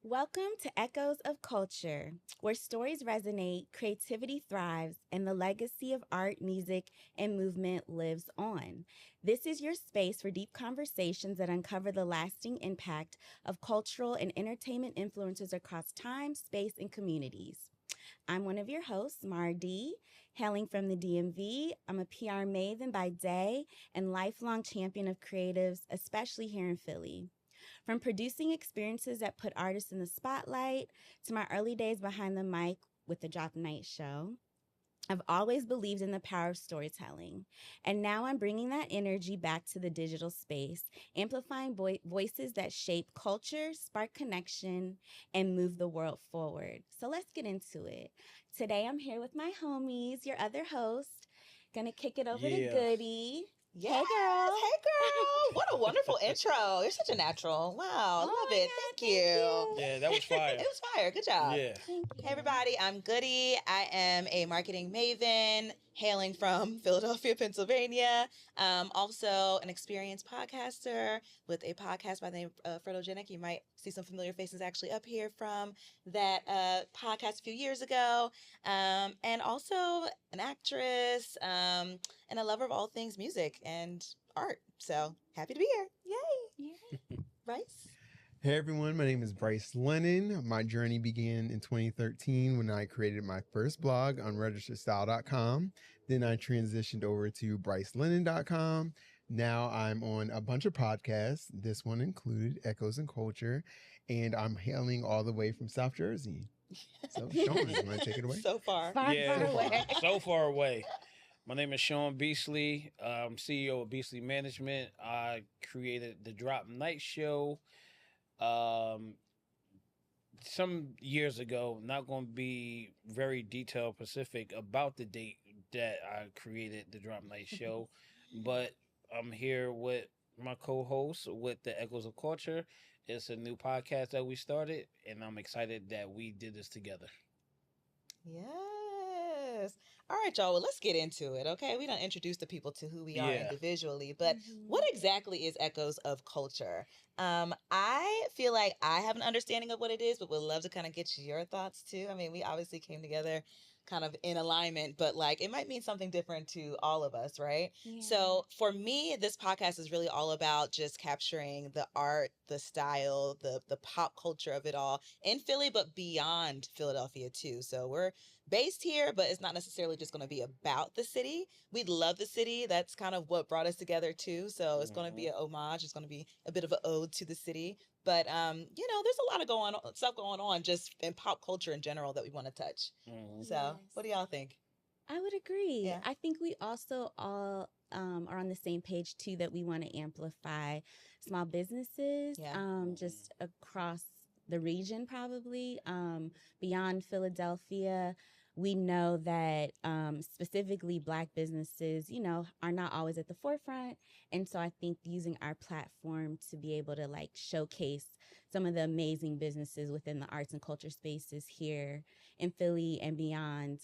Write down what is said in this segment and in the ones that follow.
Welcome to Echoes of Culture, where stories resonate, creativity thrives, and the legacy of art, music, and movement lives on. This is your space for deep conversations that uncover the lasting impact of cultural and entertainment influencers across time, space, and communities. I'm one of your hosts, Mar D, hailing from the DMV. I'm a PR maven by day and lifelong champion of creatives, especially here in Philly. From producing experiences that put artists in the spotlight to my early days behind the mic with the Drop Night Show, I've always believed in the power of storytelling. And now I'm bringing that energy back to the digital space, amplifying voices that shape culture, spark connection, and move the world forward. So let's get into it. Today I'm here with my homies, your other host. Gonna kick it over to Goodiee. Yes. Hey, girl. Hey, girl. What a wonderful intro. You're such a natural. Wow. Love it. God, Thank you. Yeah, that was fire. It was fire. Good job. Yeah. Thank you. Hey, everybody. I'm Goodiee. I am a marketing maven hailing from Philadelphia, Pennsylvania. Also an experienced podcaster with a podcast by the name of Photogenic. You might see some familiar faces actually up here from that podcast a few years ago. And also an actress and a lover of all things music and art. So happy to be here. Yay. Yeah. Bryce? Hey everyone, my name is Bryce Lennon. My journey began in 2013 when I created my first blog on registerstyle.com. Then I transitioned over to brycelennon.com. Now I'm on a bunch of podcasts. This one included Echoes and Culture, and I'm hailing all the way from South Jersey. So Shaun, you want to take it away? So far. Far away. So far away. My name is Shaun Beasley. I'm CEO of Beasley Management. I created the Drop Night Show some years ago. Not going to be very detailed specific about the date that I created the Drop Night Show, but I'm here with my co-host with the Echoes of Culture. It's a new podcast that we started, and I'm excited that we did this together. Yes. All right, y'all. Well, let's get into it, okay? We don't introduce the people to who we are individually, but what exactly is Echoes of Culture? I feel like I have an understanding of what it is, but would love to kind of get your thoughts too. I mean, we obviously came together kind of in alignment, but like it might mean something different to all of us, right? Yeah. So for me, this podcast is really all about just capturing the art, the style, the pop culture of it all in Philly, but beyond Philadelphia too. So we're based here, but it's not necessarily just going to be about the city. We love the city. That's kind of what brought us together too. So it's going to be an homage. It's going to be a bit of an ode to the city. But, there's a lot of stuff going on just in pop culture in general that we want to touch. Mm-hmm. So what do y'all think? I would agree. Yeah. I think we also all are on the same page too, that we want to amplify small businesses just across the region, probably beyond Philadelphia. We know that specifically Black businesses, are not always at the forefront. And so I think using our platform to be able to like showcase some of the amazing businesses within the arts and culture spaces here in Philly and beyond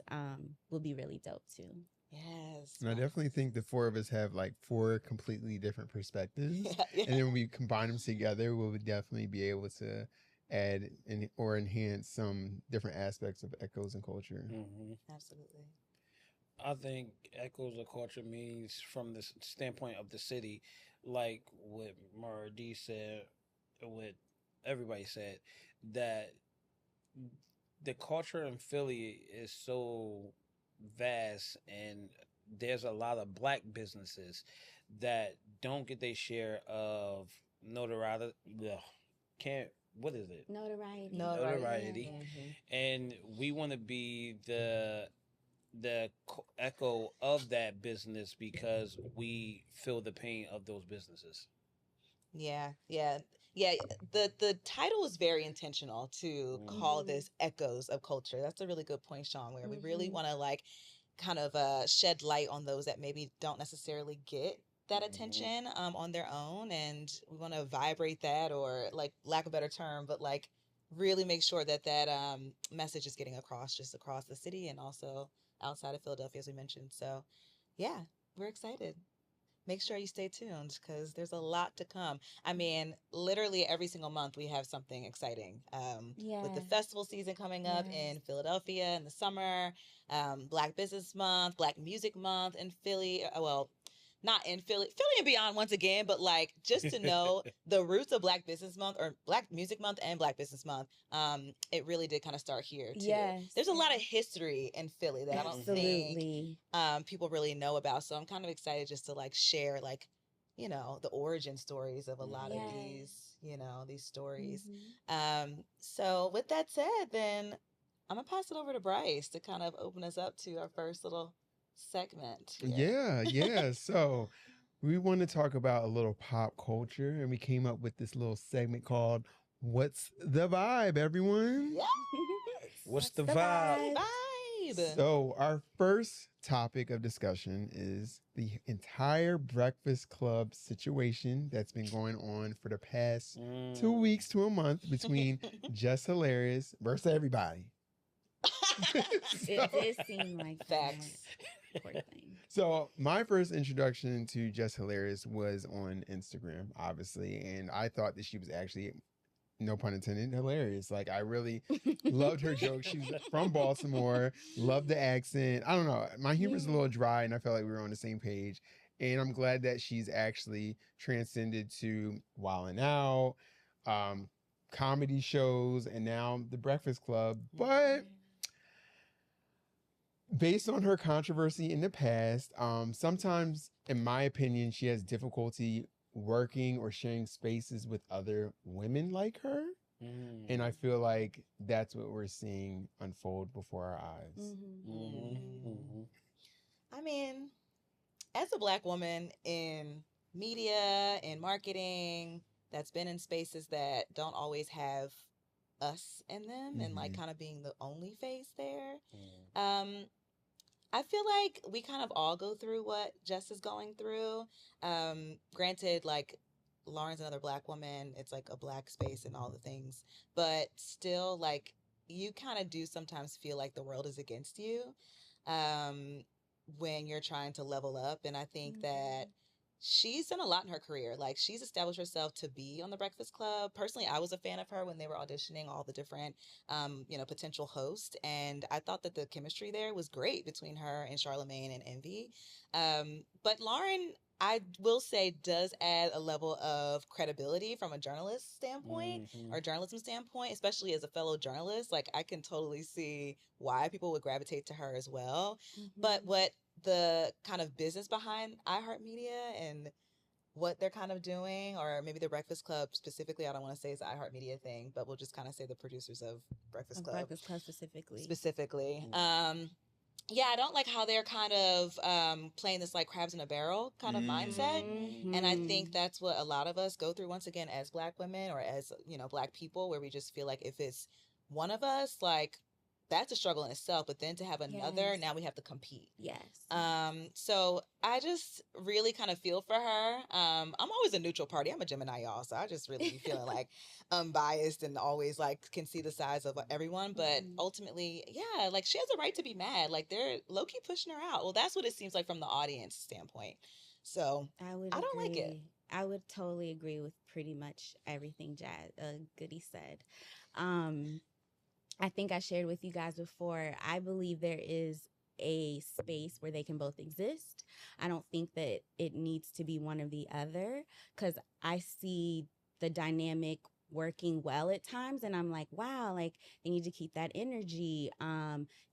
will be really dope too. Yes. And I definitely think the four of us have like four completely different perspectives. Yeah. And then when we combine them together, we would definitely be able to add or enhance some different aspects of Echoes and Culture. Mm-hmm. Absolutely. I think Echoes of Culture means from the standpoint of the city, like what Mara D said, what everybody said, that the culture in Philly is so vast, and there's a lot of Black businesses that don't get their share of notoriety. What is it? Notoriety. Mm-hmm. And we want to be the echo of that business because we feel the pain of those businesses. Yeah. The title is very intentional to call this Echoes of Culture. That's a really good point, Shaun, where we really want to like kind of shed light on those that maybe don't necessarily get that attention on their own, and we want to vibrate that, or like lack of a better term, but like really make sure that message is getting across just across the city and also outside of Philadelphia, as we mentioned. So yeah, we're excited. make sure you stay tuned because there's a lot to come. I mean, literally every single month we have something exciting. With the festival season coming up in Philadelphia in the summer, Black Business Month, Black Music Month in Philly. Well, not in Philly and beyond once again, but like just to know the roots of Black Business Month or Black Music Month and Black Business Month, it really did kind of start here too. Yes. There's a lot of history in Philly that I don't think people really know about. So I'm kind of excited just to like share like, you know, the origin stories of a lot of these, you know, these stories. So with that said, then I'm gonna pass it over to Bryce to kind of open us up to our first little segment here. Yeah. So we want to talk about a little pop culture, and we came up with this little segment called "What's the Vibe?" Everyone. Yes. What's the vibe? So our first topic of discussion is the entire Breakfast Club situation that's been going on for the past 2 weeks to a month between Jess Hilarious versus everybody. It did seem like facts. Poor thing. So my first introduction to Jess Hilarious was on Instagram, obviously, and I thought that she was actually, no pun intended, hilarious. Like I really loved her jokes. She was from Baltimore, loved the accent. I don't know, my humor's a little dry, and I felt like we were on the same page. And I'm glad that she's actually transcended to Wildin' Out, comedy shows, and now the Breakfast Club. But based on her controversy in the past, sometimes, in my opinion, she has difficulty working or sharing spaces with other women like her. And I feel like that's what we're seeing unfold before our eyes. I mean, as a Black woman in media and marketing that's been in spaces that don't always have us in them and like kind of being the only face there, I feel like we kind of all go through what Jess is going through. Granted, like Lauren's another Black woman, it's like a Black space and all the things, but still, like, you kind of do sometimes feel like the world is against you when you're trying to level up. And I think that she's done a lot in her career. Like, she's established herself to be on the Breakfast Club. Personally, I was a fan of her when they were auditioning all the different, potential hosts. And I thought that the chemistry there was great between her and Charlamagne and Envy. But Lauren, I will say, does add a level of credibility from a journalist standpoint or journalism standpoint, especially as a fellow journalist. Like, I can totally see why people would gravitate to her as well. But what the kind of business behind iHeartMedia and what they're kind of doing, or maybe the Breakfast Club specifically, I don't want to say it's the iHeartMedia thing, but we'll just kind of say the producers of Breakfast Club. Breakfast Club specifically. Yeah, I don't like how they're kind of playing this like crabs in a barrel kind of mindset. And I think that's what a lot of us go through once again as Black women or as, Black people, where we just feel like if it's one of us, like, that's a struggle in itself. But then to have another, now we have to compete. So I just really kind of feel for her. I'm always a neutral party. I'm a Gemini, y'all. So I just really be feeling like unbiased and always like can see the sides of everyone. But ultimately, yeah, like she has a right to be mad. Like they're low key pushing her out. Well, that's what it seems like from the audience standpoint. So I don't like it. I would totally agree with pretty much everything Goodiee said. I think I shared with you guys before, I believe there is a space where they can both exist. I don't think that it needs to be one or the other, because I see the dynamic working well at times, and I'm like, wow, like they need to keep that energy.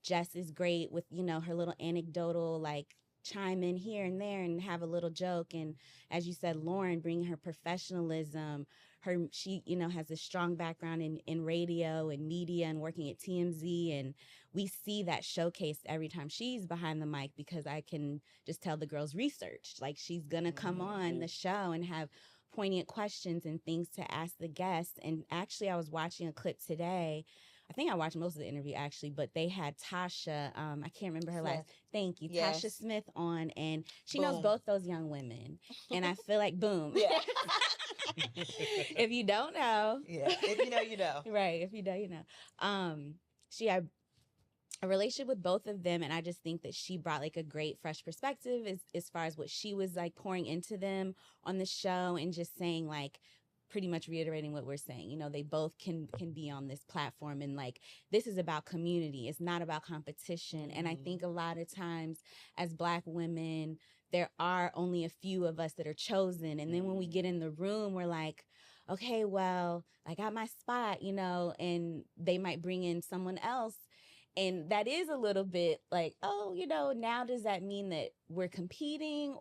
Jess is great with, her little anecdotal, like, chime in here and there and have a little joke. And as you said, Loren, bringing her professionalism, she has a strong background in radio and media and working at TMZ, and we see that showcased every time she's behind the mic, because I can just tell the girls research, like she's gonna come on the show and have poignant questions and things to ask the guests. And actually, I was watching a clip today. I think I watched most of the interview actually, but they had Tasha, I can't remember her last. Thank you, yes. Tasha Smith on, and she knows both those young women, and I feel like boom. If you don't know, if you know, you know. Right, if you know, you know. She had a relationship with both of them, and I just think that she brought like a great fresh perspective as far as what she was like pouring into them on the show, and just saying like pretty much reiterating what we're saying. You know, they both can be on this platform, and like this is about community. It's not about competition. And I think a lot of times as Black women, there are only a few of us that are chosen, and then when we get in the room, we're like, okay, well, I got my spot, you know, and they might bring in someone else. And that is a little bit like, oh, you know, now does that mean that we're competing?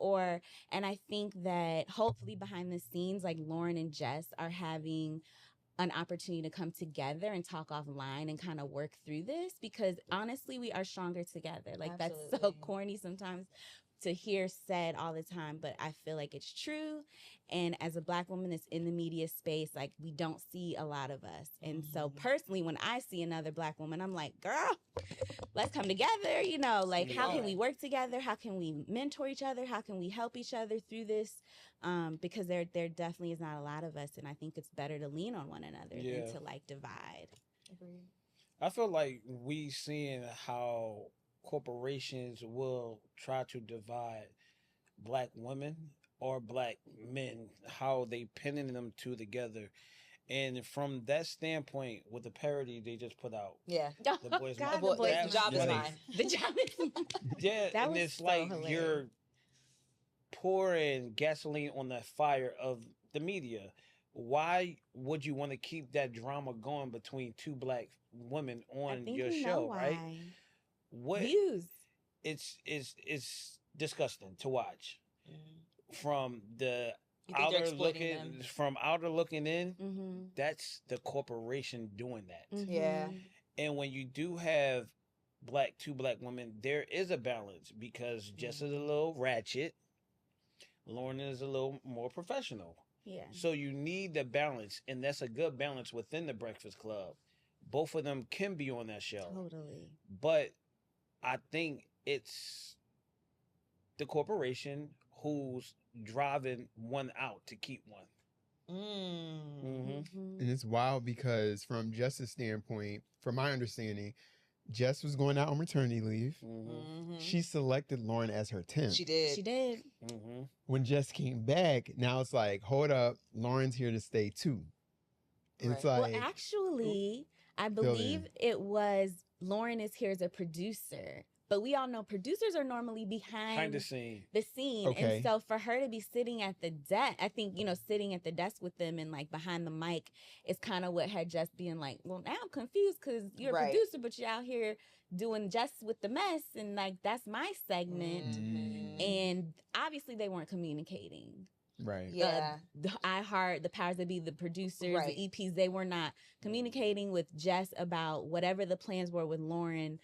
And I think that hopefully behind the scenes, like Loren and Jess are having an opportunity to come together and talk offline and kind of work through this, because honestly, we are stronger together. Like that's so Absolutely. corny sometimes to hear said all the time, but I feel like it's true. And as a Black woman that's in the media space, like we don't see a lot of us. And so personally, when I see another Black woman, I'm like, girl, let's come together. You know, like how can we work together? How can we mentor each other? How can we help each other through this? Because there definitely is not a lot of us. And I think it's better to lean on one another than to like divide. Agreed. I feel like we seeing how corporations will try to divide Black women or Black men, how they pinning them two together. And from that standpoint, with the parody they just put out, Yeah. the boys, God, The job is funny. mine. The job is mine. Yeah, That and was it's so like hilarious. you're pouring gasoline on the fire of the media. Why would you want to keep that drama going between two Black women I on think your we know show, why. right? What Views. it's disgusting to watch. From the You think they're outer exploiting looking, them? from outer looking in, Mm-hmm. that's the corporation doing that. Yeah. And when you do have two Black women, there is a balance, because Jess is a little ratchet, Loren is a little more professional. Yeah. So you need the balance, and that's a good balance within the Breakfast Club. Both of them can be on that show. Totally. But I think it's the corporation who's driving one out to keep one. And it's wild because from Jess's standpoint, from my understanding, Jess was going out on maternity leave. She selected Loren as her temp. She did. She did. When Jess came back, now it's like, hold up, Lauren's here to stay too. And it's Right. like, Well, actually, I believe it was Loren is here as a producer. But we all know producers are normally behind the scene. Okay. And so for her to be sitting at the desk, I think, you know, sitting at the desk with them and like behind the mic is kind of what had Jess being like, well, now I'm confused because you're a producer, but you're out here doing Jess with the mess. And like, that's my segment. And obviously they weren't communicating. Right. Yeah. The iHeart, the powers that be, the producers, Right. the EPs, they were not communicating with Jess about whatever the plans were with Loren.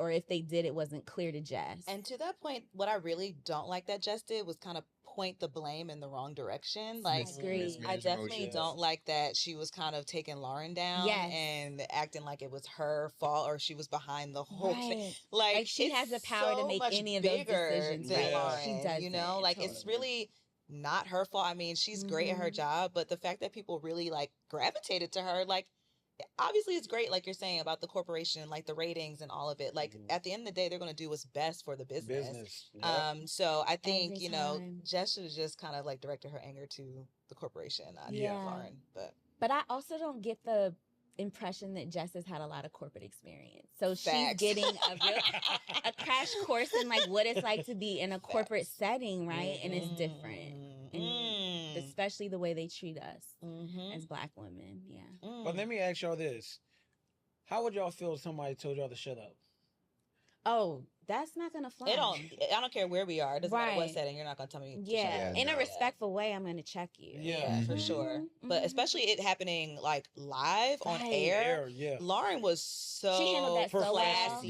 Or if they did, it wasn't clear to Jess. And to that point, what I really don't like that Jess did was kind of point the blame in the wrong direction. Like, agree. I definitely don't like that she was kind of taking Loren down and acting like it was her fault or she was behind the whole thing. Like she has the power to make any of those decisions. Than Loren, She does. You know, like it's really not her fault. I mean, she's great at her job, but the fact that people really like gravitated to her, like, obviously it's great, like you're saying, about the corporation, like the ratings and all of it. Like at the end of the day, they're going to do what's best for the business. So I think, you know, Jess should have just kind of like directed her anger to the corporation, not Lauren. But I also don't get the impression that Jess has had a lot of corporate experience. So Facts. she's getting a crash course in like what it's like to be in a corporate setting, right? And it's different. And especially the way they treat us as Black women. Yeah. But let me ask y'all this. How would y'all feel if somebody told y'all to shut up? Oh, that's not gonna fly. I don't care where we are. It doesn't matter what setting. You're not gonna tell me. In a respectful way, I'm gonna check you. Yeah, for sure. But especially it happening like live on air. Lauren was so she handled that classy.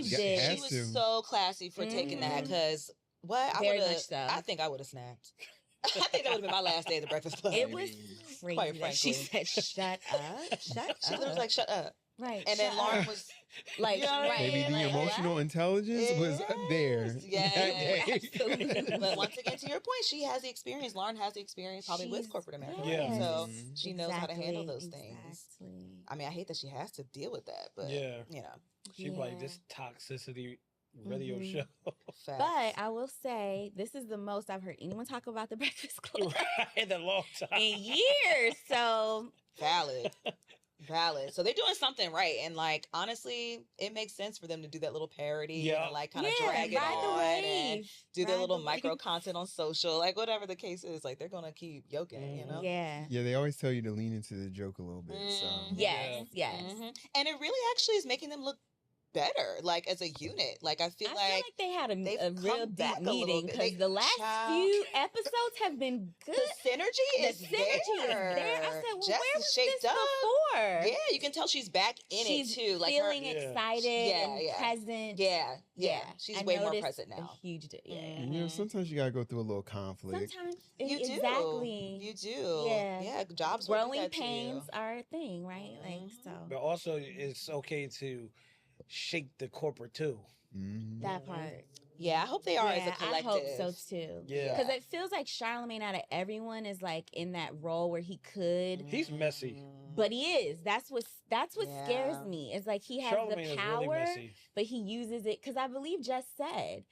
She did. She was so classy for taking that because Very much so. I think I would have snapped. I think that would have been my last day at the Breakfast Club. It was crazy. Quite frankly. She said, "Shut up, shut up." She was like, "Shut up." Right. And then Lauren was like, you know what I mean? Maybe the emotional intelligence was there. Yes, absolutely. But once again, to your point, she has the experience. Lauren has the experience probably with corporate America. Yeah. So she knows how to handle those things. I mean, I hate that she has to deal with that, but you know. She like Yeah. this toxicity radio Mhm. show. Facts. But I will say, this is the most I've heard anyone talk about the Breakfast Club In a long time. in years. So Valid. Valid. So they're doing something right. And like, honestly, it makes sense for them to do that little parody Yeah. and like kind of yeah, drag it ride the on and wave. do their Ride little the micro wave. content on social, like whatever the case is. Like they're gonna keep yoking, you know? Yeah. Yeah, they always tell you to lean into the joke a little bit. So Mhm. Yes. Yes. Mhm. And it really actually is making them look better, like as a unit. Like I feel I like feel like they had they've a real come deep back a little meeting bit. because They- the last Child. few episodes have been good. the synergy The is synergy there. is there. I said, well, Jess where is was shaped this up. before? Yeah, you can tell she's back in She's it too. Like feeling her, Yeah. excited Yeah, and yeah. present. yeah. She's I way more noticed present a now. huge, yeah. Mhm. you know, sometimes you gotta go through a little conflict. Sometimes You do. exactly. You do. Yeah. Yeah. Jobs will do Growing that to you. pains are a thing, right? Like Mhm. so But also, it's okay to shake the corporate too. Mhm. that Mhm. part. Yeah, I hope they are as a I collective. hope so too. Yeah. Because it feels like Charlemagne out of everyone is like in that role where he could, He's messy. Mhm. but he is. That's what scares Yeah. me. It's like he has Charlemagne the is really power, messy. but he uses it. Because I believe Jess said,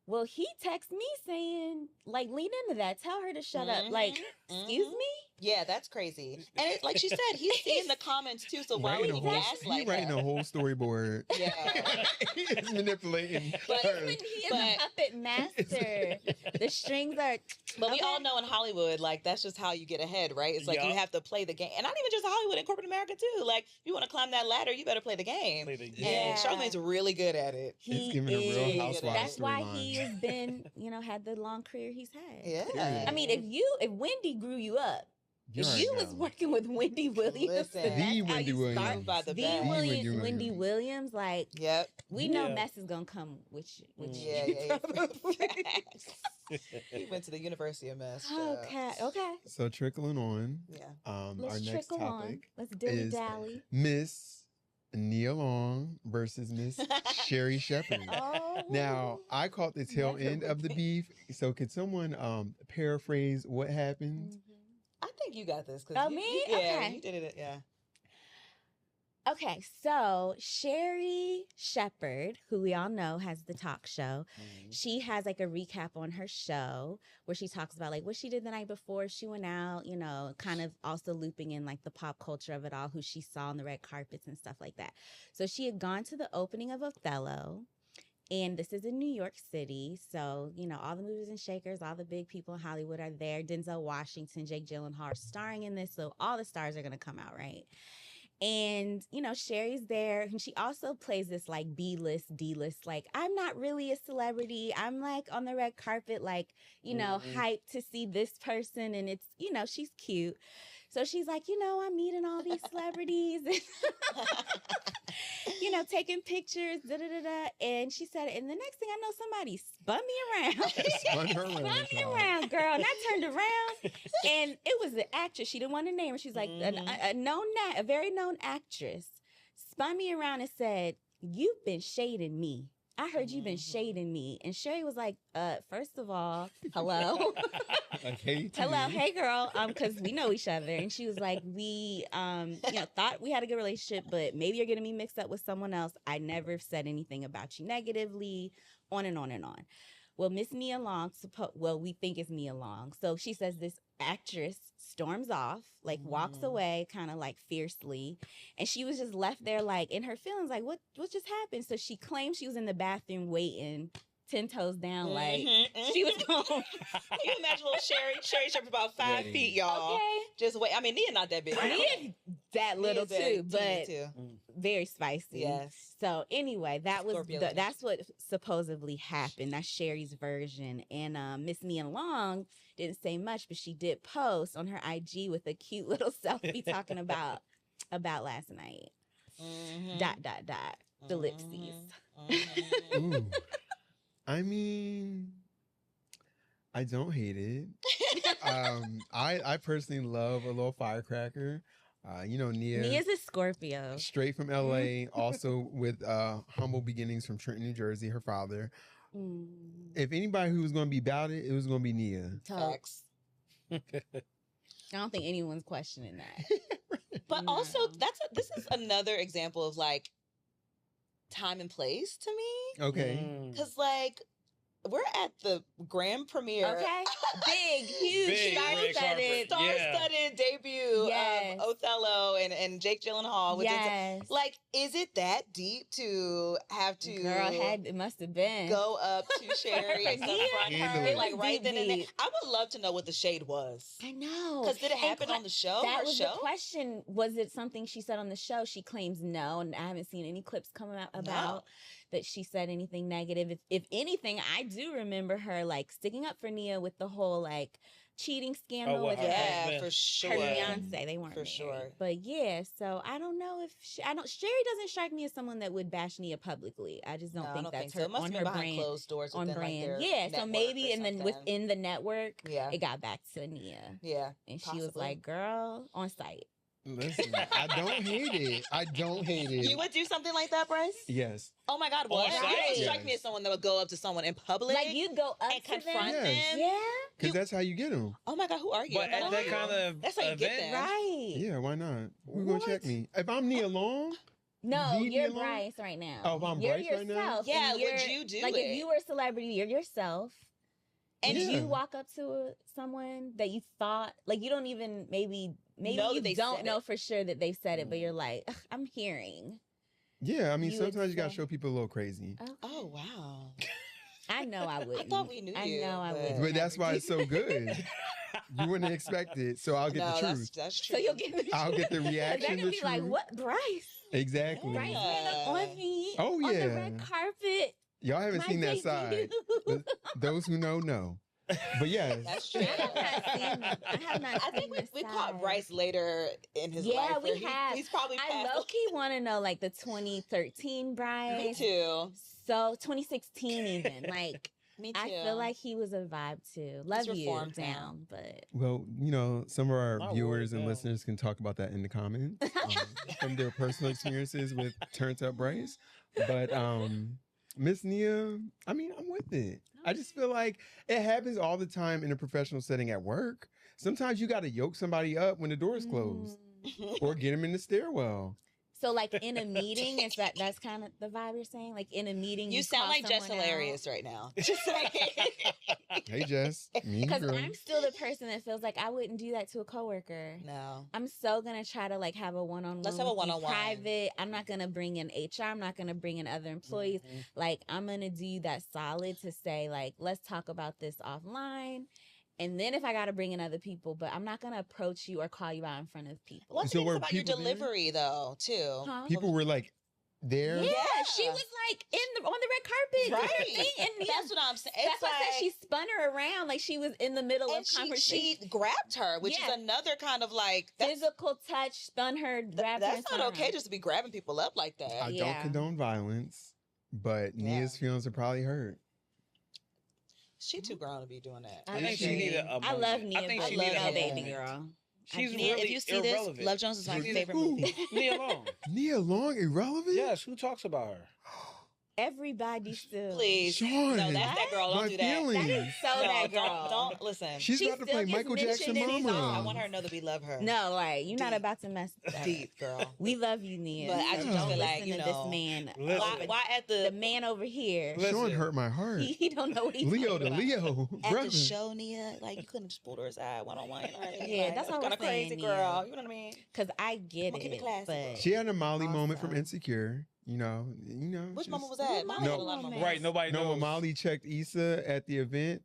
well, he texted me saying, like, lean into that. Tell her to shut up. Like, Mhm. excuse Mhm. me? Yeah, that's crazy. And it, like she said, he's seeing the comments too. So why would he He gaslight writing her? a whole storyboard. Yeah. He's manipulating But- her. When he is But- a puppet master. The strings are. But we Okay. all know in Hollywood, like that's just how you get ahead, right? It's like you Yup. have to play the game, and not even just Hollywood, in corporate America too. Like if you want to climb that ladder, you better play the game. Play the And game. Yeah. Charlamagne's really good at it. He It's giving a Real is. Housewives That's why storyline. he has been, had the long career he's had. Yeah. I mean, if Wendy grew you up, You if already you was know. working with Wendy Williams, Listen. and that's The how Wendy you Williams. start. By the The best. Wendy Williams, like Yep. we know Yeah. mess is gonna come with you. Yeah. probably. He went to the University of Mess. Okay. So trickling on, Yeah. our Let's next trickle on. topic Let's dilly is dally. Miss Nia Long versus Miss Sherri Shepherd. Oh. Now, I caught the tail Never end of the would beef. So, could someone paraphrase what happened? Mhm. I think you got this. Oh, you, me? yeah, Okay. you did it. Yeah. Okay, so Sherri Shepherd, who we all know has the talk show, she has like a recap on her show where she talks about like what she did the night before she went out, kind of also looping in like the pop culture of it all, who she saw on the red carpets and stuff like that. So she had gone to the opening of Othello, and this is in New York City. So, all the movers and shakers, all the big people in Hollywood are there. Denzel Washington, Jake Gyllenhaal are starring in this. So all the stars are going to come out, right? And, Sherri's there, and she also plays this like B-list, D-list, like, I'm not really a celebrity. I'm like on the red carpet, like, hyped to see this person. And it's, she's cute. So she's like, I'm meeting all these celebrities, taking pictures, da-da-da-da. And she said, and the next thing I know, somebody spun me around. Spun her around, Spun me child. around, girl. And I turned around, and it was the actress. She didn't want to name her. She's like, a very known actress spun me around and said, you've been shading me. I heard you've been shading me. And Sherri was like, first of all, hello. Like, hey, to Hello, you. hey girl, because we know each other. And she was like, we thought we had a good relationship, but maybe you're getting me mixed up with someone else. I never said anything about you negatively, on and on and on. Well, Miss Nia Long, we think it's Nia Long. So she says this actress storms off, like walks away kind of like fiercely. And she was just left there like in her feelings, like what just happened? So she claimed she was in the bathroom waiting, 10 toes down, like she was going. Can you imagine little Sherri Shepherd about 5 Wait. feet, y'all? Okay. Just wait. I mean, Nia not that big. Nia that little Nia's that too, but teeny too. very spicy. Yes. So anyway, that was Scorpio that's what supposedly happened. That's Sherri's version. And Miss Nia Long didn't say much, but she did post on her IG with a cute little selfie talking about last night. Mhm. ... Ellipses. Mhm. Ooh. I mean, I don't hate it. I personally love a little firecracker. Nia. Nia's a Scorpio. Straight from LA, also with humble beginnings from Trenton, New Jersey, her father. Mm. If anybody who was going to be about it, it was going to be Nia. Facts. I don't think anyone's questioning that. But No. also, this is another example of like time and place to me. Okay. Because, like, we're at the grand premiere. Okay. Big, huge, Big red star-studded. carpet. Star-studded debut Yes. of Othello and Jake Gyllenhaal. Which Yes. is, like, is it that deep to have to Girl, it must have been. go up to Sherri and Yeah. confront her, It like, was right deep, then and there? deep. I would love to know what the shade was. I know. Because did it And happen on the show? That her was show? the question. Was it something she said on the show? She claims no, and I haven't seen any clips coming out about that she said anything negative. If anything, I do remember her like sticking up for Nia with the whole like cheating scandal with with her her, husband? for sure. her fiance. They weren't For married. sure. But yeah, so I don't know if Sherri doesn't strike me as someone that would bash Nia publicly. I just don't No, I think don't that's think so. her It must on have her been behind brand. closed doors On within, brand, like, their yeah. So network maybe, or and then something. within the network, Yeah. it got back to Nia, Yeah. and she was Possibly. like, "Girl, on site." Listen, I don't hate it. I don't hate it. You would do something like that, Bryce? Yes. Oh my God, what? On You site? don't strike me Yes. as someone that would go up to someone in public Like you'd go up and to them. confront Yes. them. Yeah, Because that's how you get them. Oh my God, who are you? But at that kind of That's how you get event, there. right. Yeah, why not? Who's going to check What? me? If I'm Nia Long, No, Leave me you're alone? Bryce right now. Oh, if I'm you're Bryce right now? yourself, Yeah, and would you're- you do like it? if you were a celebrity, you're yourself. And Yeah. you walk up to someone that you thought, like you don't even maybe Know you that they don't said know it. for sure that they've said it, but you're like, "Ugh, I'm hearing. yeah, I mean, You would sometimes you got to say- show people a little crazy. Okay. Oh wow. I know I wouldn't. thought we knew I you, know I but- wouldn't. But that's why it's so good. You wouldn't expect it, so I'll get no, the truth. That's true. So you'll get the I'll get the 'Cause they're reaction, gonna the be like, truth. "What, Bryce? Exactly. Bryce ran up on me Oh, on the yeah. red carpet." Y'all haven't My seen that side. debut. But those who know. But yes. That's true. I have not seen. I have not. I think seen we this caught side. Bryce later in his Yeah, life. we where have. He's probably I passed. low key want to know like the 2013 Me Bryce. too. So 2016 even like Me too. I feel like he was a vibe too. Love you reformed now. down, but Well, some of our My viewers word, and no. listeners can talk about that in the comments from their personal experiences with Turned Up Bryce. But Miss Nia, I mean, I'm with it. I just feel like it happens all the time in a professional setting at work. Sometimes you got to yoke somebody up when the door's closed or get them in the stairwell. So like in a meeting, that's kind of the vibe you're saying? Like in a meeting, You sound call like Jess someone out? Hilarious right now. Just saying. Hey, Jess, mean Because girl. I'm still the person that feels like I wouldn't do that to a coworker. No. I'm so gonna try to like have a one-on-one. Let's have a with you one-on-one. private. I'm not gonna bring in HR. I'm not gonna bring in other employees. Mhm. Like I'm gonna do you that solid to say like, let's talk about this offline. And then if I gotta bring in other people, but I'm not gonna approach you or call you out in front of people. What's So the were about your people there? delivery though, too? Huh? People were like there. Yeah, she Yeah. was like on the red carpet, doing her Right. thing, and That's what I'm saying. that's It's why I said like, she spun her around like she was in the middle and of conversation. she grabbed her, which Yeah. is another kind of like that's, Physical touch, spun her, grabbed her. and that's spun not her okay around. just to be grabbing people up like that. I don't Yeah. condone violence, but Yeah. Nia's feelings are probably hurt. She too grown to be doing that. I think she needed a I love moment. Nia. I think but she I needed love a baby moment. girl. She's I Nia, really if you see irrelevant. this, Love Jones is my She's- favorite Who? movie. Nia Long. Nia Long, irrelevant? Yes, who talks about her? Everybody still. Please. Shaun. No, that's that girl. Don't My do that. feelings. That is so No, that girl. Don't listen. She's She about to still play gets Michael Jackson mentioned in mama. I want her to know that we love her. No, like you're not Deep. about to mess with that. Deep, girl. We love you, Nia. But I just Don't feel like, listen you to know, this man. Listen. Why at The the man over here. Listen. Shaun hurt my heart. He don't know what he's Leo talking to about. Leo, at brother. the show, Nia? Like you couldn't just pull her aside one on one. Yeah, that's all kind we're of crazy, saying, girl. Nia. You know what I mean? Cause I get We'll keep it it, classy, but She had a Molly moment from Also- Insecure. You know. Which just- moment was that? What Molly had a No. lot of moments. Right, nobody No, knows. when Molly checked Issa at the event.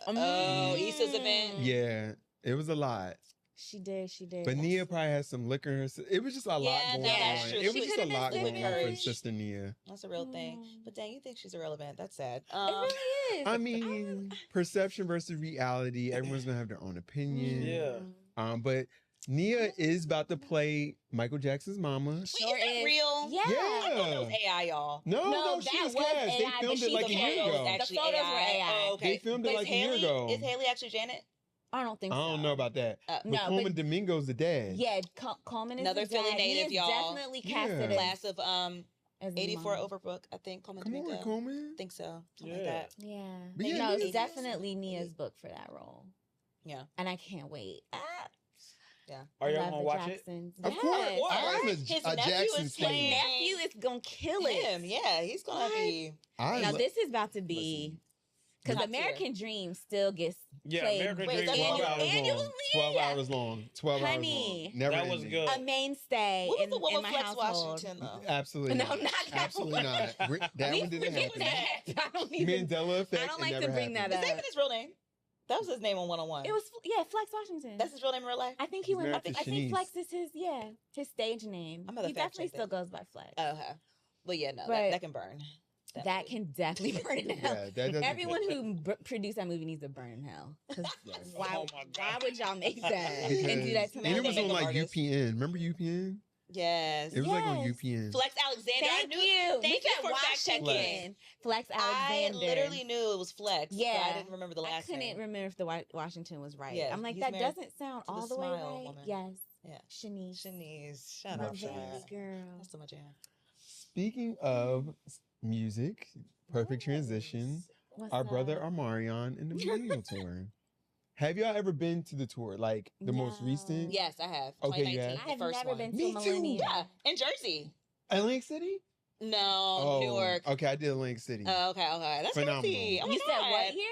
Oh, Issa's event. Yeah, it was a lot. She did. But Nia probably has some liquor in her. It was just a lot Yeah, going no, on. that's true. It She was just a could've been lot good going on for courage. Sister Nia. That's a real thing. Mm. But dang, you think she's irrelevant. That's sad. It really is. I mean, perception versus reality. Everyone's gonna have their own opinion. Yeah. But Nia is about to play Michael Jackson's mama. Wait, Sure is that is. real? Yeah. I thought it was Yeah. AI, y'all. No, she that was was cast. They AI, filmed but it like a she's year the ago. photos Actually The photos AI. were AI. Oh, okay. They filmed it But like is a year Haley, ago. Is Haley actually Janet? I don't think I so. don't know about that. But No, Coleman but- Domingo's the dad. Yeah, Coleman is Another his Philly dad. He native, is y'all. definitely Yeah. casted Class of as his 84 mom. Overbrook, I think. Coleman Come on, Domingo. Coleman. I think so. Something like Yeah. that. Yeah. But yeah, no, Nia's- it's definitely Nia's book for that role. Yeah. And I can't wait. Yeah. Are y'all Love gonna the watch it? Jacksons. Of Yes. course. I am His a nephew Jackson is fan. playing Nephew is gonna kill it. him. Yeah, he's gonna What? be. Now lo- this is about to be because Top tier. American Dream still gets Yeah, played American Wait, is Dream. that 12 long? hours annually. long. 12 hours long. 12 hours Honey. long. Never That was ending. good. A mainstay What was in, the one in with my Flex household. Washington though? Absolutely No, not. not that Absolutely one. not. That We one didn't forget happen. that. I don't even. Mandela effect. I don't it like to never bring happened. that Is that up. even his real name? That was his name on 101. It was Flex Washington. That's his real name in real life. I think he He's went. I married think, to I think Shanice. Flex is his stage name. I'm gonna He fact definitely check still that. goes by Flex. Oh, okay. But yeah, no, But that can burn. That can definitely burn in hell. Yeah, that doesn't Everyone who produced that movie needs to burn in hell. 'Cause Yes. why, Oh my why God. would y'all make that Because- and do that to and it was Makeup on like artist. UPN. Remember UPN? Yes. It was like on Yes. UPN. Flex Alexander. I Thank knew. you. Thank We you said for fact checking. Washington. Flex I Alexander. literally knew it was Flex. but Yeah. I didn't remember the I last couldn't name. remember if the Washington was right. Yeah, I'm like, he's that married doesn't sound to the all the way Smile right. woman. Yes. Yeah. Shanice. Shanice. Shut My up, baby Shanice. girl. That's so much jam. Speaking of music, perfect transition. What's Our brother up? Omarion in the Millennium Tour. Have y'all ever been to the tour? Like the most No. recent? Yes, I have. Okay, 2019, yeah. the I have first never one. been to Me a too. Millennium. Yeah, in Jersey. Atlantic City? No, Newark. Okay, I did Atlantic City. Oh, okay. That's Phenomenal. crazy. Oh my You said God. what year?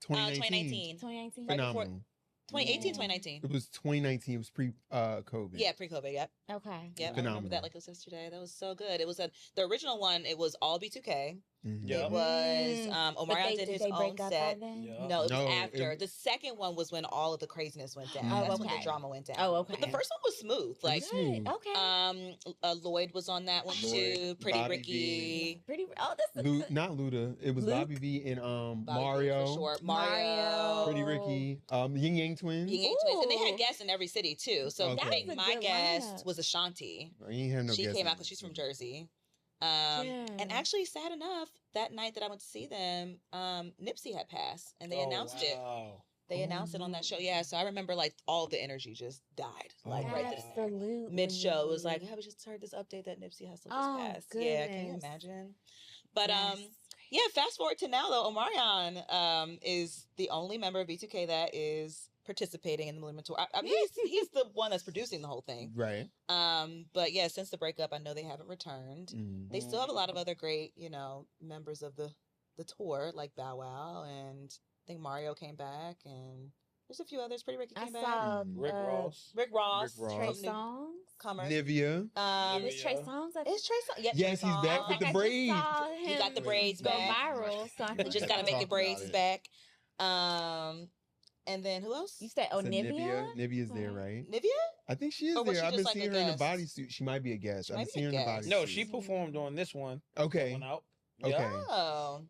2019. 2019. Right before- Phenomenal. 2018, Yeah. 2019. It was 2019. It was pre-COVID. Yeah, pre-COVID. Yep. Okay. Yep. I remember Phenomenal. that like it was yesterday. That was so good. It was the original one. It was all B2K. Mhm. Yeah. It was But Omarion did his they own break up by set. then? Yeah. No, it was No, after. it- The second one was when all of the craziness went down. Oh, That's when the okay. drama went down. Oh, okay. But the first one was smooth. was Like, smooth. Okay. Lloyd was on that one Lloyd, too. Pretty Bobby Ricky. Pretty. Oh, this is Not Luda. It was Luke? Bobby V and Bobby Mario. for short. Mario. Mario. Pretty Ricky. Yin Yang Twins. Ying Yang Twins. And they Ooh. had guests in every city too. So Okay. I think That was a my good guest lineup. was Ashanti. You ain't have no She guess came on out because that. she's from Jersey. Yeah. And actually, sad enough, that night that I went to see them, Nipsey had passed, and they announced it. Wow. They announced it on that show. Yeah, so I remember like all the energy just died, like right there. Absolutely. Mid show, it was like, "Yeah, we just heard this update that Nipsey Hussle just Oh, passed." Yeah, can you goodness. imagine? But Yes. yeah. Fast forward to now though, Omarion is the only member of B2K that is participating in the Millennium Tour. I mean, he's the one that's producing the whole thing. Right. But yeah, since the breakup, I know they haven't returned. Mm. They still have a lot of other great, members of the tour, like Bow Wow, and I think Mario came back, and there's a few others. Pretty Ricky I came back. saw Rick Ross. Rick Ross. Rick Ross. Trey from New Songz. Comer. Nivea. Was Trey Yeah. Songz? Is Trey Songz? Yep, Yes, Trey he's back Songz. with the I just braids. saw He got the him braids go back. viral, so I We think just gotta make Talk the about braids it. back. And then who else? You said, So Nivea? Nivea's there, right? Nivea? I think she is Or was there. she I've been just like seeing a her in a guest? bodysuit. She might be a guest. She I've might been be a seeing her in a guest. bodysuit. No, she performed on this one. Okay. Went out. Okay. Yeah. Oh.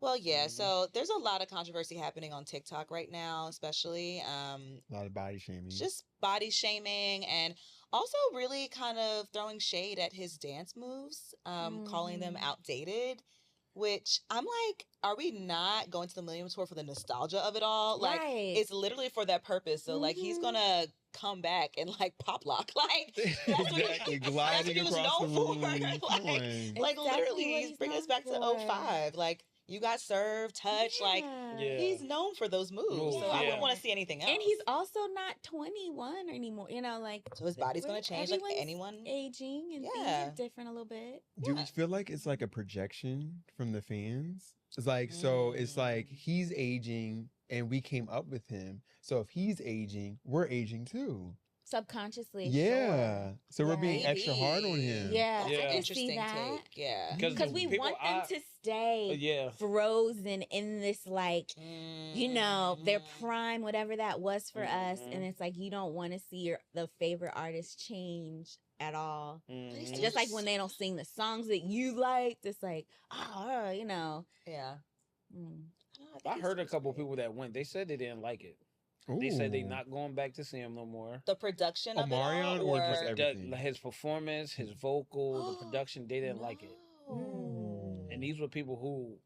Well, yeah. Mhm. So there's a lot of controversy happening on TikTok right now, especially. A lot of body shaming. Just body shaming and also really kind of throwing shade at his dance moves, calling them Mhm. outdated. Which I'm like, are we not going to the Millennium Tour for the nostalgia of it all? Like, Right. it's literally for that purpose. So, like, he's Mhm. gonna come back and like pop lock, like that's what exactly. he, Gliding he was across the known room. for. Come like, on. like It's literally, definitely what he's he's bringing us known back to for. 05. Like, you got served, touch, like. Yeah. He's known for those moves, Moves, so I yeah. wouldn't want to see anything else. And he's also not 21 anymore. Like, so his body's gonna change like everyone's anyone. aging and Yeah. things are different a little bit. Do Yeah. you feel like it's like a projection from the fans? It's like, so it's like he's aging and we came up with him. So if he's aging, we're aging too. Subconsciously. Yeah. Sure. So we're Yeah. being extra hard on him. Yeah. That's Yeah. an I can interesting see that. take. Yeah. Because we people want them to stay Yeah. frozen in this, like, their Mhm. prime, whatever that was for us. Mhm. And it's like, you don't want to see the favorite artist change at all. Mhm. Just like when they don't sing the songs that you liked, it's like, Yeah. mm. I heard a couple people that went. They said they didn't like it. They said they not going back to see him no more. The production of Omarion it all, or just or everything? His performance, his vocal, the production, they didn't like it. No. And these were people who.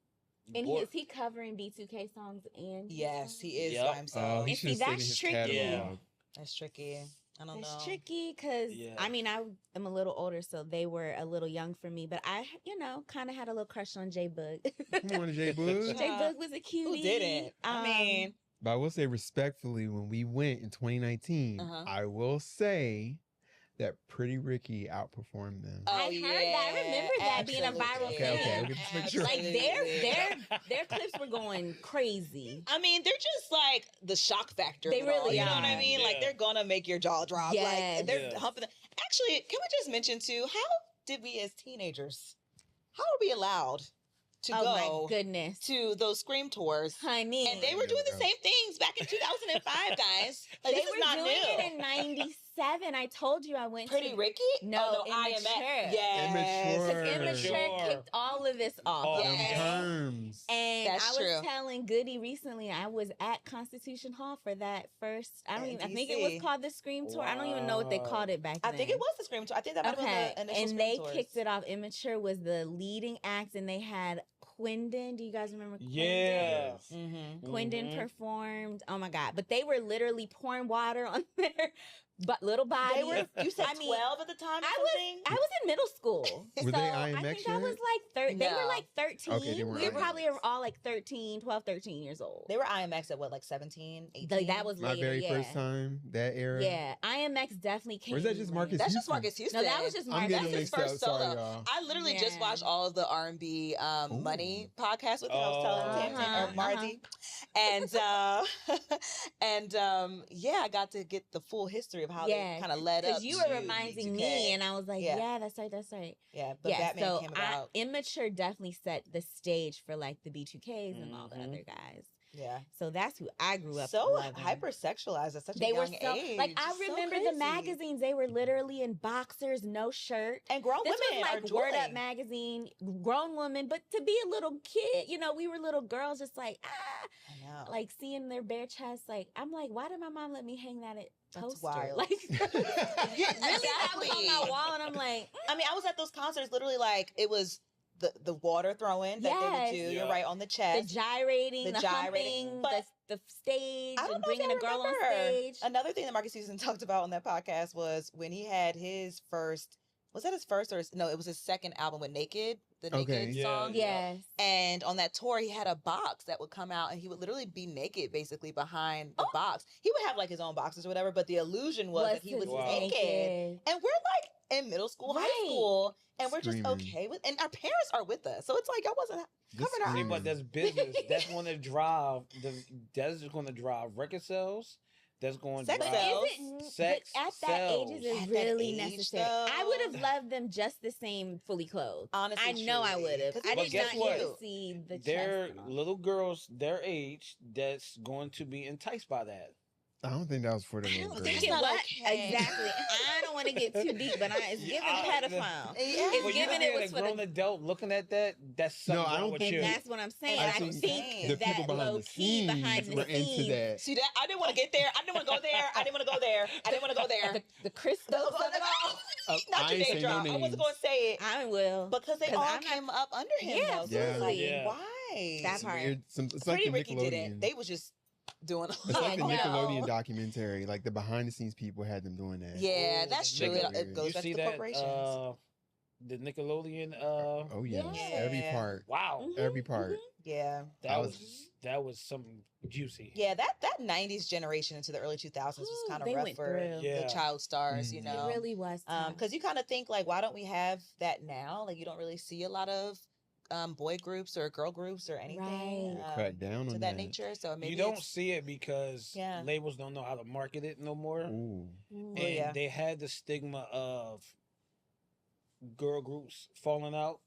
And bought- is he covering B2K songs and his Yes, he is Yep. by himself. he And should see, have stayed in that's his tricky. catalog. That's tricky. I don't It's know. tricky because Yeah. I mean I am a little older, so they were a little young for me. But I, kind of had a little crush on J Boog. Come on, J Boog. J Boog was a cutie. Who didn't? I mean, But I will say respectfully, when we went in 2019, I will say that Pretty Ricky outperformed them. I heard that. I remember that being a viral thing. Okay. Just make sure. Like their clips were going crazy. I mean, they're just like the shock factor. They of it all, really you know what I are. mean? Like they're gonna make your jaw drop. Yes. Like they're humping. Actually, can we just mention too? How did we as teenagers? How are we allowed to Oh go my goodness. to those Scream tours? Honey. And they were doing the same things back in 2005, guys. Like, They this is were not doing new. it in 97. I told you I went Pretty to Ricky? No, IMX. Immature. Yes. Immature. Immature kicked all of this off. Oh, Them Yes. terms. And That's I was true. telling Goodiee recently, I was at Constitution Hall for that first. I think it was DC. called the Scream Tour. I don't even know what they called it back then. I think it was the Scream Tour. I think that might have Okay, been the initial and Scream they tours. kicked it off. Immature was the leading act, and they had Quindon. Do you guys remember Quindon? Yeah. Mm-hmm. Quindon performed. Oh my God! But they were literally pouring water on their little bodies. They were, you said I mean, 12 at the time or I something? was in middle school. Were they I IMX think I yet? was like They were No. like 13. Okay, they weren't we were probably IMX. all like 12, 13 years old. They were IMX at what, like 17, 18? Like, that was My later, very yeah. first time, that era. Yeah, IMX definitely came. Or is that just late. Marcus That's just Houston? Marcus Houston. No, that was just I'm Marcus. getting That's his mixed up. first Sorry, solo. y'all. I literally just Yeah. watched all of the R&B Money podcast with him. I was telling Tam Uh-huh, or Marty. And yeah, I got to get the full history of how they kind of led up. Because you were reminding me, and I was like, Yeah. yeah, that's right, that's right. Yeah, but Yeah, Batman so came about. Immature definitely set the stage for like the B2Ks and all the Mhm. other guys. Yeah. So that's who I grew up So loving. hypersexualized at such They a were young so age. like I It's so remember the crazy. magazines. They were literally in boxers, no shirt. And grown This women was are like Word Up drooling. magazine, grown woman, but to be a little kid, we were little girls, just like I know. like seeing their bare chests. Like I'm like, why did my mom let me hang that at That's poster? wild. Like really, that was on my Exactly. wall, and I'm like, I mean, I was at those concerts literally like it was the water throwing that they would do. Yes. You're Yeah. right on the the chest. gyrating, the gyrating. humping, But the stage, I don't and know if bringing y'all a girl on remember. stage. Another thing that Marcus Houston talked about on that podcast was when he had his first. Was that his first no? It was his second album with Naked, the Okay. Naked Yeah. song. Yes. And on that tour, he had a box that would come out, and he would literally be naked, basically behind the box. He would have like his own boxes or whatever, but the illusion was that he was Wow. naked. And we're like in middle school, high Right. school, and we're just Screaming. okay with. And our parents are with us, so it's like y'all wasn't This covering our See, eyes. but that's business. That's going to drive. That's going to drive record sales. That's going to Sex drive. sales. Sex but at that age, sells. is it At that really age, necessary? though. I would have loved them just the same, fully clothed. Honestly, I know I truly. would have. 'Cause I it But did was guess not what? need to see the They're chest. and all. little girls their age that's going to be enticed by that. I don't think that was for the I little don't girl. think Get not what? okay. Exactly. I don't want to get too deep, but it's Yeah, giving I- pedophile. Yeah. It's When you giving hear it was a for grown the. adult looking at that, that's something No, I wrong don't with think you. That's what I'm saying. I I think think the that people behind low the key behind scenes the were into scenes. that. See that? I didn't want to get there. I didn't want to go there. I didn't want to go there. I didn't want to go there. The crystals of it all. Not I your ain't name say no drop. I wasn't names. going to say it I will. because they 'Cause all I'm not- came up under him. Yeah, though. So it's like, absolutely. Yeah. why? That It's part. weird. It's like Pretty the Ricky Nickelodeon. didn't. They was just doing. It's like the Yeah, Nickelodeon no. documentary. Like the behind the scenes people had them doing that. Yeah, Oh, that's the true. Nickelodeon. It goes You back see to the that? corporations. The Nickelodeon. Oh yeah. Yeah. Every part. Wow, Mhm, Every part. Yeah. that I was was- that was something juicy. Yeah, that 90s generation into the early 2000s was Ooh, kind of they rough went for through. Yeah. the child stars, you Mhm. know. It really was. tough. Because you kind of think like, why don't we have that now? Like, you don't really see a lot of boy groups or girl groups or anything Right. Crack down to on that nature. So maybe you don't it's- see it because Yeah. labels don't know how to market it no more, Ooh. Mm. and yeah. they had the stigma of girl groups falling out.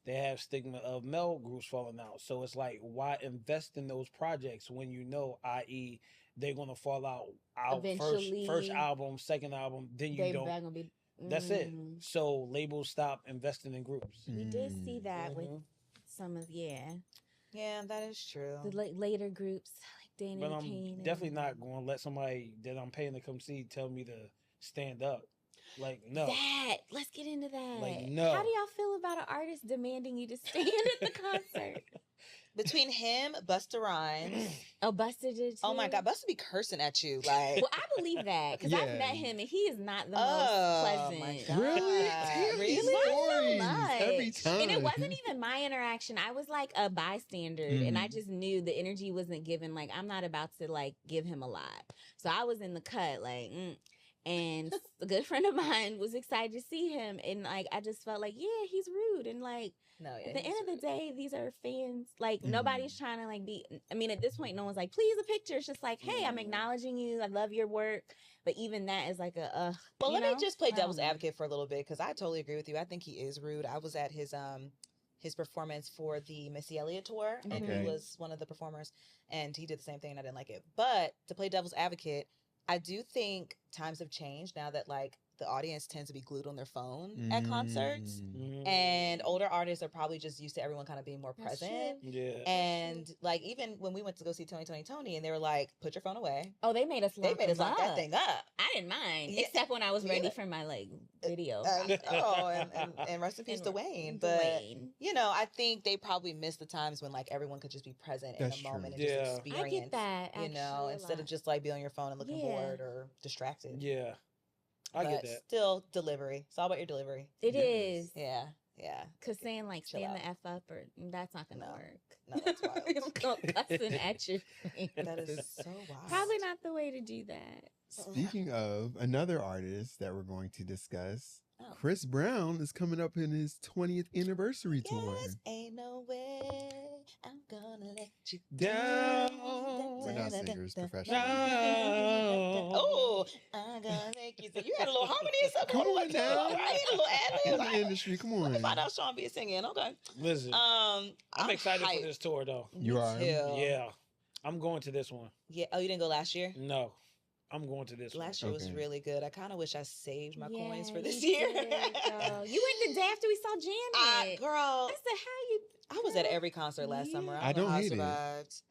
They have stigma of male groups falling out. So it's like, why invest in those projects when you know, i.e., they're gonna fall out Eventually. first album, second album, then you They don't. back gonna be. That's it. Mm. So labels stop investing in groups. We did see that with Mhm. some of Yeah, that is true. the later groups like Danny But I'm Kane. definitely not going to let somebody that I'm paying to come see tell me to stand up. Like, no. That. Let's get into that. Like, no. How do y'all feel about an artist demanding you to stand at the concert? Between him, Busta Rhymes. Oh, Busta did too. Oh my God, Busta be cursing at you. Like, Well, I believe that because Yeah. I've met him and he is not the Oh, most my pleasant. God. Really? Really? Stories. Not so much. Every many times. And it wasn't even my interaction. I was like a bystander, and I just knew the energy wasn't given. Like, I'm not about to like give him a lot. So I was in the cut, like, and a good friend of mine was excited to see him, and like I just felt like, yeah, he's rude, and like at the end of the day, these are fans. Like nobody's trying to like be. I mean, at this point, no one's like, please a picture. It's just like, hey, I'm acknowledging you. I love your work. But even that is like a. Well, let me just play devil's advocate for a little bit because I totally agree with you. I think he is rude. I was at his performance for the Missy Elliott tour, and he was one of the performers, and he did the same thing, and I didn't like it. But to play devil's advocate, I do think times have changed now that like the audience tends to be glued on their phone at concerts, and older artists are probably just used to everyone kind of being more present. Yeah. And like even when we went to go see Tony, and they were like, "Put your phone away." Oh, they made us lock that thing up. I didn't mind, except when I was ready for my like video. And rest in peace, Dwayne. But you know, I think they probably missed the times when like everyone could just be present in the moment and just experience. I get that. You know, instead of just like be on your phone and looking bored or distracted. Yeah. I get that. Still, delivery. It's all about your delivery. It is. Yeah. Because saying like stand the F up or that's not gonna work. No, that's wild. Cussing at you. That is so wild. Probably not the way to do that. Speaking of another artist that we're going to discuss, Chris Brown is coming up in his 20th anniversary tour. Ain't no way I'm gonna let you down. We're not singers professionally. Oh, I'm gonna make you sing. You had a little harmony or something. Come on now. All right, a little ad-lib. In the industry, come on. Find out Shaun be singing. Okay. Listen, I'm excited for this tour though. You are? Yeah. I'm going to this one. Yeah. Oh, you didn't go last year? No. I'm going to this one. Last year was really good. I kind of wish I saved my coins for this you year. You went the day after we saw Janet. Girl. I said, how you... I was at every concert last summer. I don't hate it.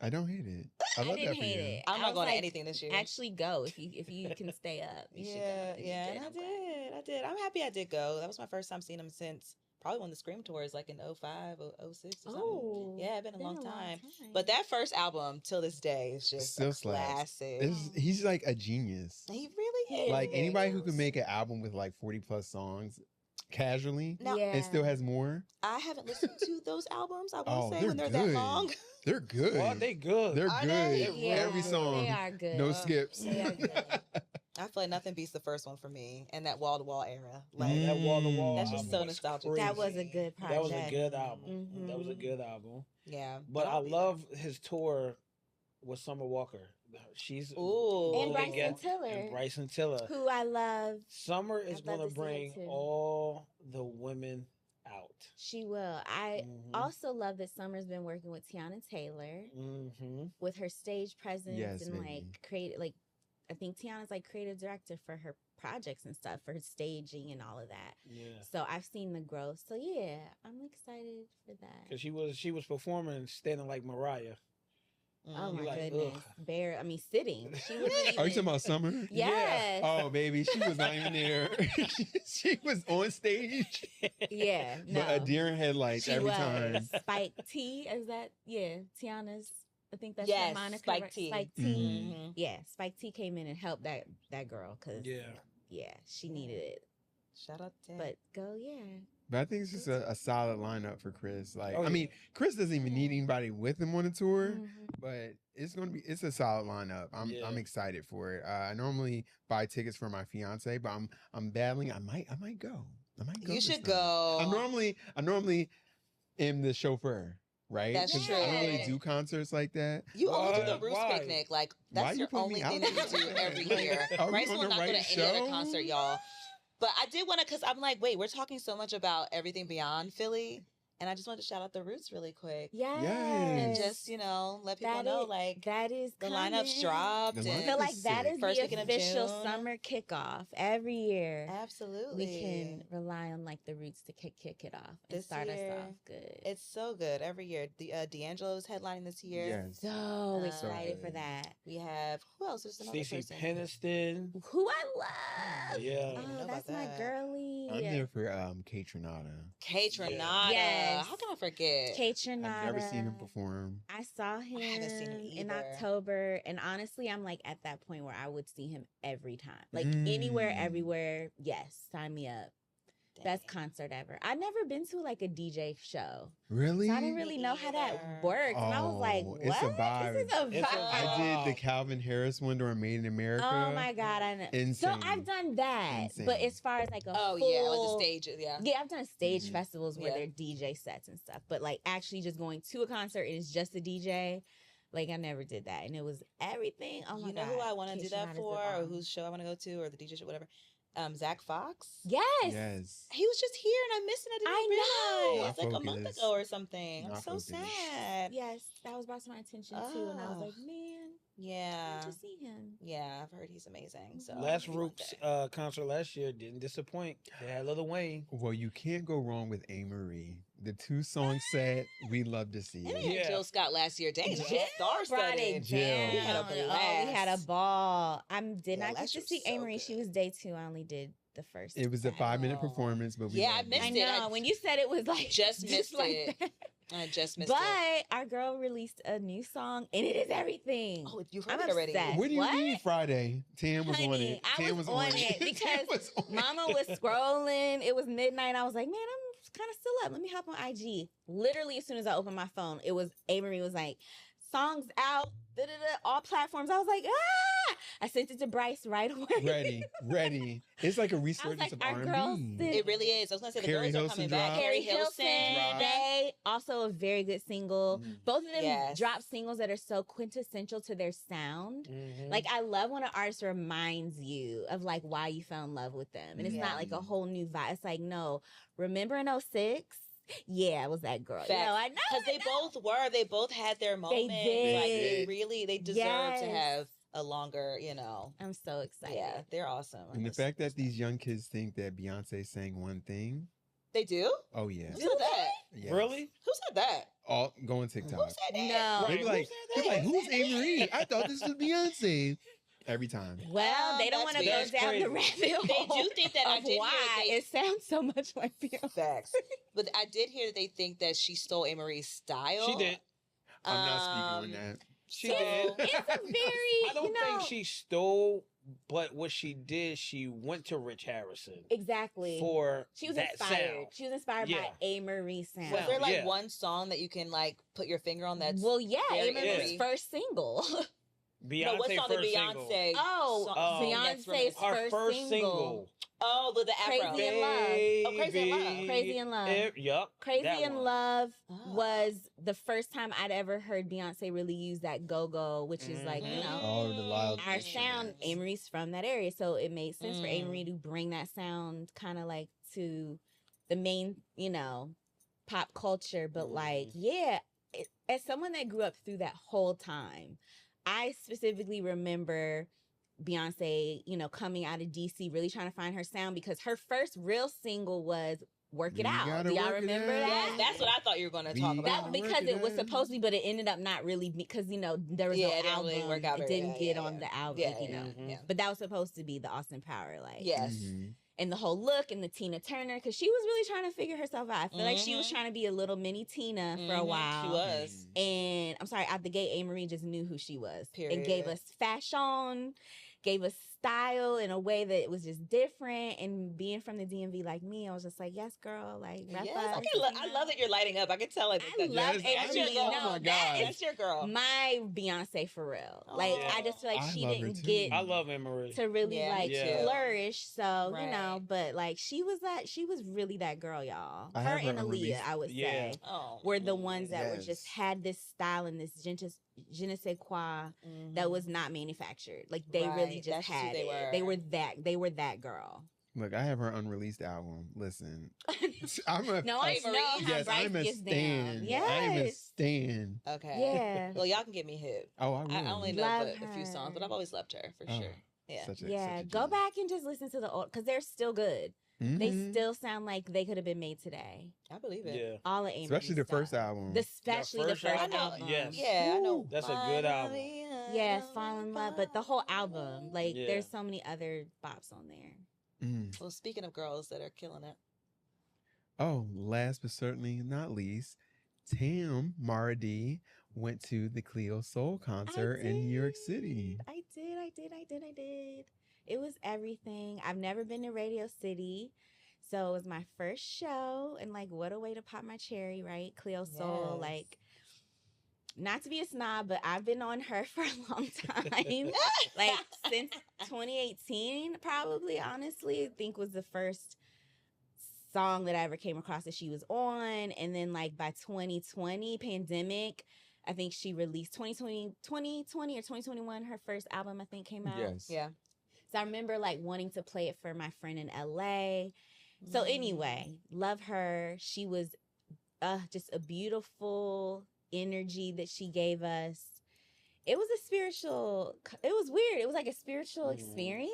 I don't hate it. I love that for you. I'm not going to anything this year. Actually go if you can stay up. You should go. And I did. I'm happy I did go. That was my first time seeing him since probably one of the Scream tours, like in 05 or 06 or something. Oh, yeah, it's been a long time. But that first album, till this day, is just still a classic. He's like a genius. He really is. Like anybody who can make an album with like 40 plus songs casually and still has more. I haven't listened to those albums, I will say, when they're good. that long. They're good. Oh, they good. They're good. Every song. They are good. No skips. They are good. I feel like nothing beats the first one for me and that wall to wall era. Like that wall to wall. That's just so nostalgic. That was a good project. That was a good album. That was a good album. Yeah. But I love his tour with Summer Walker. She's and Bryson Tiller. And Bryson Tiller. Who I love. Summer is going to bring all the women out. She will. I also love that Summer's been working with Tiana Taylor with her stage presence and like create like I think Tiana's like creative director for her projects and stuff, for her staging and all of that. Yeah. So I've seen the growth. So yeah, I'm excited for that. Because she was performing standing like Mariah. Oh my goodness. Sitting. She was Are you talking about Summer? Yes. Oh, baby. She was not even there. She was on stage. Yeah. No. But a deer in headlights every time. Spike T, is that? Yeah. Tiana's, I think that's her moniker. Spike T. Spike T. Yeah. Spike T came in and helped that girl. Cause she needed it. Shout out to But go, But I think it's just a solid lineup for Chris. Like, I mean, Chris doesn't even need anybody with him on the tour, but it's a solid lineup. I'm excited for it. I normally buy tickets for my fiance, but I'm battling. I might go. You should go. I normally am the chauffeur. Right? That's true. I don't really do concerts like that. You only do the Roots picnic. Like, that's your only thing that you do every year. Bryce will not go to any other concert, y'all. But I did want to, because I'm like, wait, we're talking so much about everything beyond Philly. And I just wanted to shout out the Roots really quick. Yes. And just, let people know, like, that is the lineup's dropped. I feel like that is the official summer kickoff every year. Absolutely. We can rely on, like, the Roots to kick it off and start us off good. It's so good every year. D'Angelo's headlining this year. Yes. So excited for that. We have, who else? There's another Stacey person. Peniston. Who I love. Yeah. Oh, that's my girlie. I'm there for Kate Trinata. Kate Trinata. Yes. How can I forget? Kate Trinata. I've never seen him perform. I saw him, in either. October, and honestly, I'm like at that point where I would see him every time. Like anywhere, everywhere. Yes, sign me up. Best concert ever. I've never been to like a DJ show. Really? So I didn't really know how that either. works. And I was like, Oh, what? it's a vibe. This is a It's a vibe. I did the Calvin Harris one during Made in America. Oh my God. I know. So Insane. I've done that. But Insane. as far as like a Oh full, yeah, like the stages. Yeah. Yeah, I've done stage Mhm. festivals where Yeah. they're DJ sets and stuff. But like actually just going to a concert and it's just a DJ. Like I never did that. And it was everything. Oh my You know God. who I want to Kid do that Shaun is the for, or bomb. whose show I want to go to, or the DJ show, whatever. Zach Fox. Yes. Yes. He was just here and I missed it. I I didn't know. realize. Like a month Focus. ago or something. I'm Not so focus. sad. Yes. That was brought to my attention too. And I was Oh. like, man, I Yeah. want to see him. Yeah, I've heard he's amazing. So Last maybe one Roots day. concert last year didn't disappoint. They had Lil Wayne. Well, you can't go wrong with Amerie. The 2-song set, we love to see And it. they had Yeah. Jill Scott last year. Dang, Jill Jill brought it star-studded. Jill. down. We had a Oh, we had a blast. ball. I did Yeah, not get last to year was see so Amory. She good. was day 2. I only did the first. It was a 5-minute Oh. performance, but we Yeah, I loved missed I it. know. When you said it was like Just missed it. that. I just missed But it. our girl released a new song, and it is everything. Oh, you've I'm heard it already. obsessed. What do you What? mean Friday? Tam was on Honey, it. I Tam was was on on it Tam because was on Mama it. was scrolling. It was midnight. I was like, man, I'm kind of still up. Let me hop on IG. Literally, as soon as I opened my phone, it was Amory was like, songs out, all platforms. I was like, ah! I sent it to Bryce right away. Ready. It's like a resurgence like, of our girls R&B. did- It really is. I was going to say the Carrie girls are Hilson coming back. dropped. Carrie Hilson. Dropped. They also a very good single. Mm. Both of them Yes. drop singles that are so quintessential to their sound. Mhm. Like I love when an artist reminds you of like why you fell in love with them. And it's not like a Mhm. whole new vibe. It's like, no, remember in 06? Yeah, I was that girl. You Facts. know, I know. Because they both were. They both had their moments. Like, did. they deserve to Yes. have a longer, you know. I'm so excited. Yeah, they're awesome. And the fact that these young kids think that Beyonce sang one thing. They do? Oh yeah. Who said that? Yes. Really? Who said that? All go on Who TikTok. said that? No. They Right. be like, Who they're said like, that? who's Amerie? I thought this was Beyonce. Every time. Well, they don't That's want to go weird. down the That's rabbit hole. They do think that I of did why hear that it sounds so much like Beyonce. Facts. But I did hear that they think that she stole Amarie's style. She did. I'm not speaking on that. She So- did. It's a very, I don't you know, think she stole, but what she did, she went to Rich Harrison exactly. for She was that inspired. sound. She was inspired Yeah. by A. Marie sound. Was there like Yeah. one song that you can like put your finger on that's Well, yeah, very A. Marie's eerie? first single. Beyonce No, what song did first single. Beyonce? Oh, song that's Beyonce's reminiscent? Her first single. Oh, with the afro. Crazy in Love. Oh, Crazy in Love. Baby. Crazy in Love. Yup. Crazy that in one. Love Oh. was the first time I'd ever heard Beyonce really use that go-go, which is like, you know, Oh, the loud our instruments. sound, Amory's from that area. So it made sense for Mm. Amory to bring that sound kind of like to the main, you know, pop culture. But like, yeah, as someone that grew up through that whole time, I specifically remember Beyonce, you know, coming out of DC, really trying to find her sound because her first real single was Work It We Out. gotta Do y'all work it remember out. that? That's what I thought you were going to We talk gotta about. That because work it it was out. supposed to be, but it ended up not really because, you know, there was Yeah, no it didn't album. really work out It very- didn't yeah, get yeah, on yeah. the album, Yeah, you know. Mhm. yeah. But that was supposed to be the Austin Power, like. Yes. Mhm. And the whole look and the Tina Turner, because she was really trying to figure herself out. I feel like she was Mhm. trying to be a little mini Tina for a Mhm, while. She was. And I'm sorry, out the gate, Amory just knew who she was and gave Period. us fashion, gave us style in a way that was just different. And being from the DMV like me, I was just like, yes, girl, like, rap Yes, up, I love that you're lighting up. I can tell it. I love Yes, That's your Amory. girl. No, Oh my that God. is That's your girl. my Beyonce for real. Like, Aw. I just feel like I she love her didn't too. get I love Emery. to really Yeah, like me too. flourish. So, you know, Right. but like she was really that girl, y'all. I Her have her and Aaliyah, unreleased- I would Yeah. say, Oh. were the ones that were just Yes. had this style and this je ne sais quoi Mhm. that was not manufactured. Like they really Right, just that's who had they it. were. They were that girl. Look, I have her unreleased album. Listen, I'm a No, I Hey, know Marie. how yes, Bryce I'm a gets stan. down. I am a Yes. stan. Okay. Yeah. Well, y'all can get me hip. Oh, I will. I only know Love but a few songs, but her. I've always loved her for Oh, sure. Yeah. such a, Yeah. such a Go gem. back and just listen to the old because they're still good. They Mhm. still sound like they could have been made today. I believe it. Yeah. All of Amy. Especially the first album. Especially the first first album? album. Yes. Yeah, I know. That's a good album. Yeah, Fall in Love, but the whole album, like, Yeah. there's so many other bops on there. Mm. Well, speaking of girls that are killing it, Oh, last but certainly not least, Tam Mara D went to the Cleo Soul concert in New York City. I did. It was everything. I've never been to Radio City. So it was my first show, and like, what a way to pop my cherry, right? Cleo Soul, Yes. like, not to be a snob, but I've been on her for a long time. Like, since 2018, probably, honestly, I think was the first song that I ever came across that she was on. And then, like, by 2020, pandemic, I think she released 2020 or 2021, her first album, I think, came out. Yes. Yeah. So I remember, like, wanting to play it for my friend in LA. So anyway, love her. She was just a beautiful energy that she gave us. It was it was weird. It was like a spiritual experience.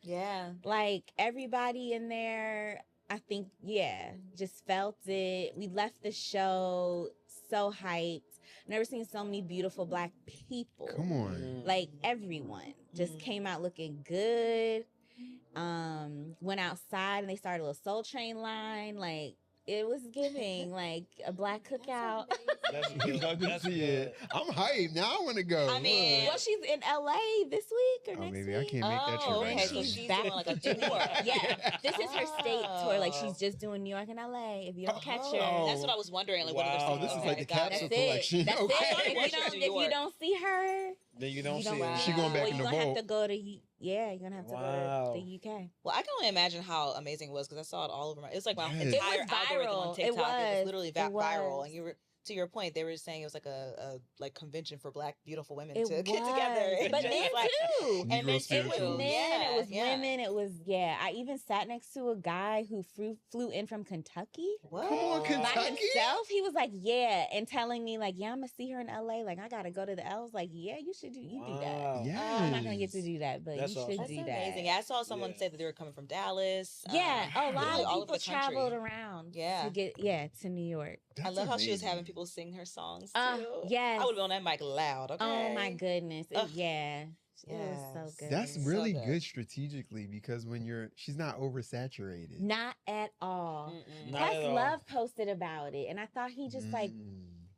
Yeah. Like, everybody in there, I think, just felt it. We left the show so hyped. Never seen so many beautiful Black people. Come on. Like, everyone just came out looking good. Went outside and they started a little Soul Train line. Like, it was giving like a Black cookout. That's You good. love to That's see good. it. I'm hyped. Now I want to go. I mean, Well, she's in LA this week or oh, next maybe week. I can't make that trip Oh, right okay. now. So She's she's back. doing like a tour. Yeah, this is her state tour. Like, she's Oh. just doing New York and LA. If you ever catch her, Oh. That's what I was wondering. Like, what Wow. other Oh, this is like the got it. capsule that's collection. it. That's Okay. it. She's in If New you York. don't see her, Then you don't you see don't. it. She going back well, in you're the gonna vault. have to go to. Yeah, you're gonna have to Wow. go to the UK. Well, I can only imagine how amazing it was because I saw it all over my. It was like my Yes. entire It was algorithm on viral. It TikTok. It was was. literally It viral, was. and you were. To your point, they were saying it was like a like convention for Black beautiful women It to get was. together. But Just men like- too. And Negro men It was spirituals. men, Yeah, it was yeah. women, it was, I even sat next to a guy who flew in from Kentucky What? Come on, by Kentucky. himself. He was like, and telling me, like, I'm gonna see her in LA. Like, I gotta go to the L. I was like, yeah, you should do that. Wow. Yeah. I'm not gonna get to do that, but That's you should awesome. That's do that. amazing. I saw someone Yeah. say that they were coming from Dallas. Yeah, a lot literally of all over people the country. traveled around Yeah. to get to New York. I love how she was having amazing. people sing her songs too. Yes. I would have been on that mic loud. Okay. Oh my goodness. Ugh. It was so Yes. good. That's So really good. good strategically because when she's not oversaturated. Not at all. Mm-mm. Not Plus, at all. Love posted about it, and I thought he just like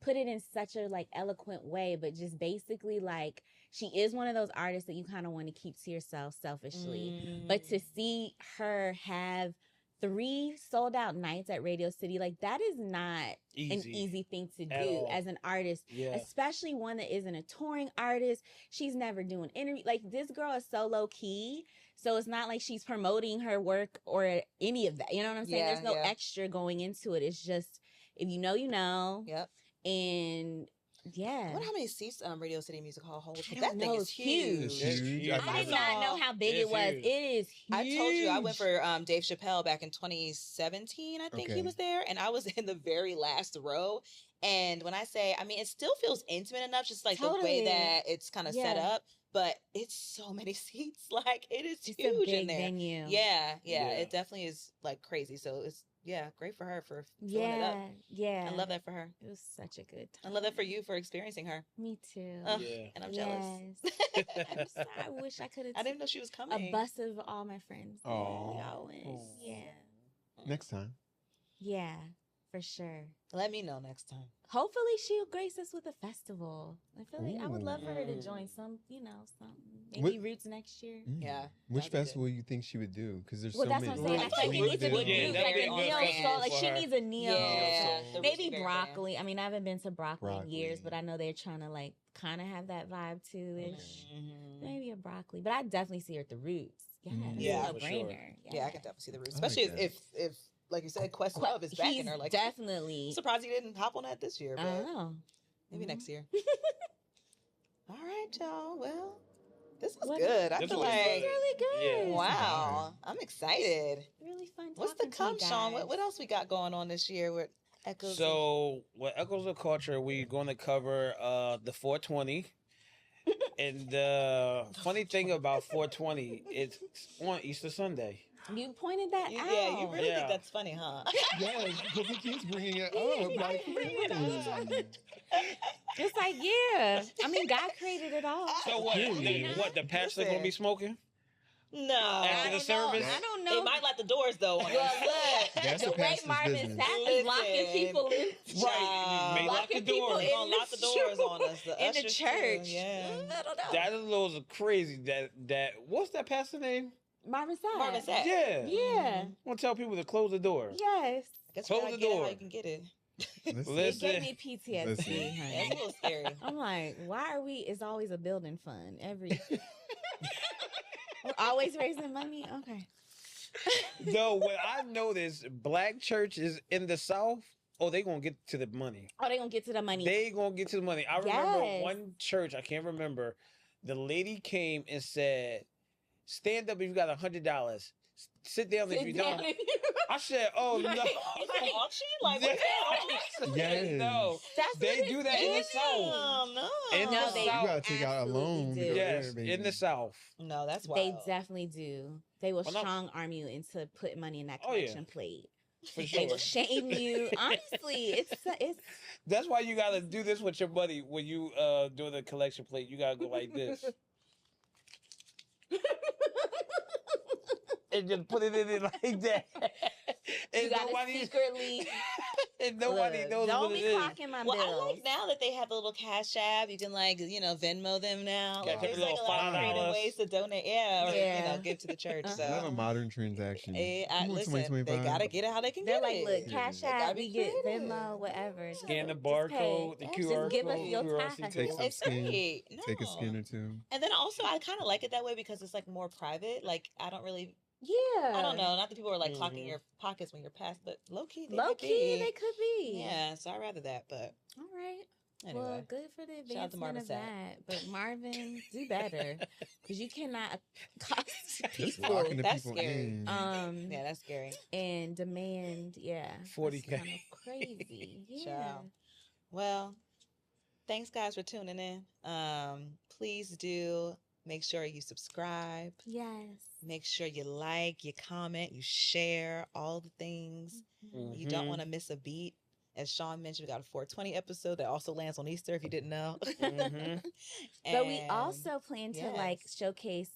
put it in such a like eloquent way, but just basically like she is one of those artists that you kind of want to keep to yourself selfishly. But to see her have 3 sold out nights at Radio City, like that is not an easy thing to At do all. as an artist, Yeah. especially one that isn't a touring artist. She's never doing interview. Like, this girl is so low key. So it's not like she's promoting her work or any of that. You know what I'm saying? Yeah, There's no yeah. extra going into it. It's just, if you know, you know. Yep. And I wonder how many seats Radio City Music Hall holds. I That don't thing know. is It's huge. It's It's huge. huge. I did not know how big it It's was. huge. It is huge. I told you I went for Dave Chappelle back in 2017. I think he Okay. was there, and I was in the very last row. And when I say, I mean, it still feels intimate enough, just like the Totally. way that it's kind of set Yeah. up. But it's so many seats. Like, it is It's a huge big in there. venue. Yeah, Yeah. it definitely is like crazy. So it's great for her for filling it up. Yeah. I love that for her. It was such a good I time. love that for you for experiencing her. Me too. Ugh, Yeah. And I'm jealous. Yes. I wish I could have I didn't know she was a coming. bus of all my friends. there. Aw. We all went. Aw. Yeah. Next time. Yeah, for sure. Let me know next time. Hopefully she'll grace us with a festival. I feel like I would love for her to Ooh. join something. Maybe What- Roots next year. Mm. Yeah. Which that'd be good. festival you think she would do? Because there's Well, so that's many. what I'm saying. I Like, feel like it needs to be yeah, Roots, that'd like be a a good neo band soul. Like, for she her. needs a neo Yeah, soul. the Maybe Roots band. Broccoli. I mean, I haven't been to Broccoli in years, Broccoli. but I know they're trying to like kind of have that vibe too ish. Mhm. Maybe a Broccoli, but I definitely see her at the Roots. Yes, Yeah, no for sure. brainer. Yeah, I can definitely see the Roots, I like especially that. if like you said, Questlove is backing He's her. Like, definitely. I'm surprised he didn't hop on that this year, I but don't know. maybe Mhm. next year. All right, y'all. Well, this was What- good. I This feel was like, good. Really good. Yeah. wow, I'm excited. Really fun. What's to talking come, you Shaun? guys. What else we got going on this year with Echoes? So, with Echoes of Culture, we're going to cover the 420. And the funny thing about 420, it's on Easter Sunday. You pointed that out. Yeah, you really Yeah. think that's funny, huh? Yes, because he keeps bringing it up. Like, It's like, yeah. I mean, God created it all. So what? Period. The pastor gonna be smoking? No. After the service? I don't They know. might lock the doors though. On Well, us. look, That's the the way pastor's Marvin business. Sapp is locking Listen. people in. Right. May lock the Locking people doors. in Gonna lock the doors on us. in the ushers too, church. Yeah. I don't know. That is a little crazy. That what's that pastor name? Marvin Sapp. Marvin Sapp. Yeah. Yeah. I'm gonna tell people to close the door. Yes. Guess Close we gotta the get it door. how you can get it. Listen. It gave Listen. me PTSD, Listen. That's a honey. little scary. I'm like, why are we? It's always a building fund. We're always raising money. Okay. No, what I noticed, black churches in the South, oh, they gonna get to the money. Oh, they gonna get to the money. They gonna get to the money. I remember Yes. one church, I can't remember. The lady came and said, "Stand up if you got $100. Sit down if you don't." I said, "Oh no." Is it auction? Like, Yes. what's that? Yes. No, That's they what do it that in the is. South. Oh, no. In No, the they South. You gotta take out a absolutely loan. to do. go Yes, there, baby. in the South. No, that's They wild. definitely do. They will Well, no. strong arm you into putting money in that Oh, yeah. collection plate. For They sure. will shame you. Honestly, it's That's why you gotta do this with your money when you do the collection plate. You gotta go like this. And just put it in it like that. you And gotta nobody, secretly. and nobody Look, knows don't what be it is. clocking my Well, bills. I like now that they have a little Cash App. You can Venmo them now. Got Like, there's your like a little lot of creative $5. ways to donate. Yeah, or Yeah. give to the church. Uh-huh. So Is that a modern transaction? listen, they 2025? gotta get it how they can They're get like, it. look, Cash They gotta App, be we get creative. Venmo, whatever. Scan the Just pay. barcode, the Yeah, QR just give us code, your QRC time. Take code. some It's skin. great. Take a No. skin or two. And then also, I kind of like it that way because it's like more private. Like, I don't really, Yeah. I don't know. Not that people are like clocking Mhm. your pockets when you're past, but low key, they Low might key, be. they could be. Yeah, so I'd rather that. But All right. anyway, Well, good for the Shout out to advancement Marvin of Sapp. that. But Marvin, do better. Because you cannot cost Just people locking the That's people scary. in. yeah, that's scary. and demand, yeah. 40K. That's kind of crazy. Yeah. Child. Well, thanks guys for tuning in. Please do make sure you subscribe. Yes. Make sure you like, you comment, you share all the things. You don't Mhm. want to miss a beat. As Shaun mentioned, we got a 420 episode that also lands on Easter if you didn't know. Mhm. But we And also plan to like yes. showcase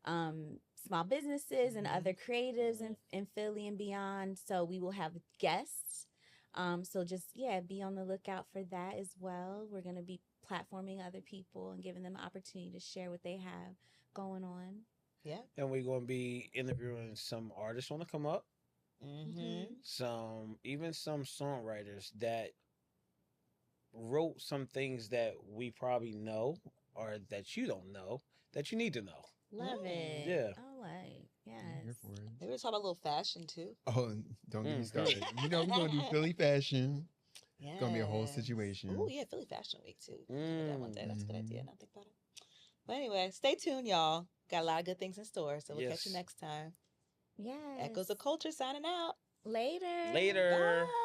small businesses and Mhm. other creatives in Philly and beyond. So we will have guests. So just be on the lookout for that as well. We're gonna be platforming other people and giving them an opportunity to share what they have going on. Yeah. And we're gonna be interviewing some artists want to come up. Mm-hmm. Even some songwriters that wrote some things that we probably know or that you don't know that you need to know. Love it. Yeah. Oh, like I'm yes. here for it. Maybe we'll talk about a little fashion too. Oh, don't get me Mhm. started. You know, we're going to do Philly fashion. Yeah. It's going to be a whole situation. Oh, yeah, Philly Fashion Week too. Cover that one day. That's a good idea. Mhm. Now think about it. But anyway, stay tuned, y'all. Got a lot of good things in store. So we'll catch you Yes. next time. Yes. Echoes of Culture signing out. Later. Later. Bye.